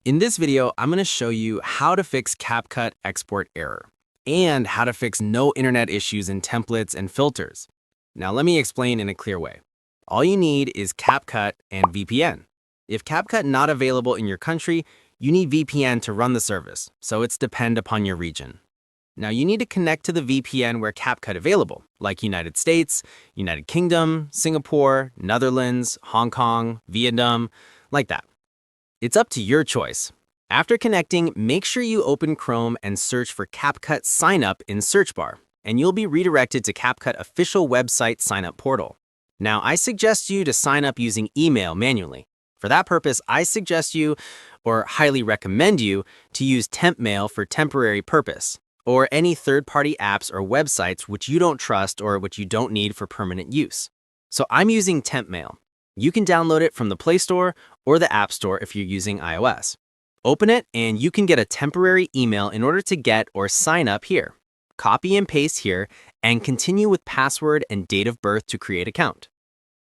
In this video, I'm going to show you how to fix CapCut export error and how to fix no internet issues in templates and filters. Now let me explain in a clear way. All you need is CapCut and VPN. If CapCut not available in your country, you need VPN to run the service, so it's depend upon your region. Now you need to connect to the VPN where CapCut available, like United States, United Kingdom, Singapore, Netherlands, Hong Kong, Vietnam, like that. It's up to your choice. After connecting, make sure you open Chrome and search for CapCut Sign Up in search bar, and you'll be redirected to CapCut official website sign up portal. Now, I suggest you to sign up using email manually. For that purpose, I suggest you, or highly recommend you, to use temp mail for temporary purpose, or any third-party apps or websites which you don't trust or which you don't need for permanent use. So I'm using temp mail. You can download it from the Play Store or the App Store if you're using iOS. Open it and you can get a temporary email in order to get or sign up here. Copy and paste here and continue with password and date of birth to create account.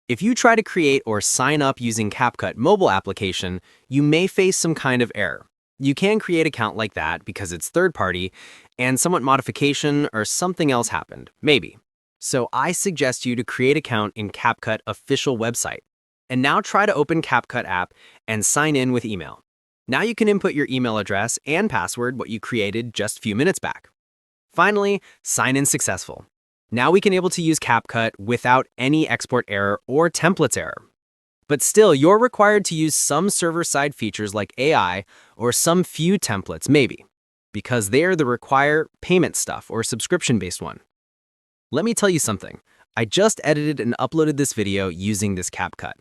If you try to create or sign up using CapCut mobile application, you may face some kind of error. You can create account like that because it's third party and somewhat modification or something else happened, maybe. So I suggest you to create account in CapCut official website. And now try to open CapCut app and sign in with email. Now you can input your email address and password what you created just a few minutes back. Finally, sign in successful. Now we can able to use CapCut without any export error or templates error. But still, you're required to use some server-side features like AI or some few templates maybe, because they're the require payment stuff or subscription-based one. Let me tell you something. I just edited and uploaded this video using this CapCut.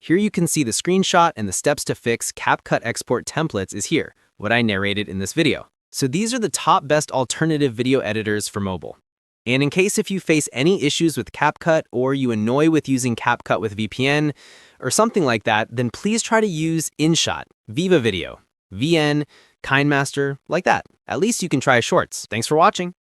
Here you can see the screenshot and the steps to fix CapCut export templates is here, what I narrated in this video. So these are the top best alternative video editors for mobile. And in case if you face any issues with CapCut or you annoy with using CapCut with VPN or something like that, then please try to use InShot, Viva Video, VN, KineMaster, like that. At least you can try Shorts. Thanks for watching.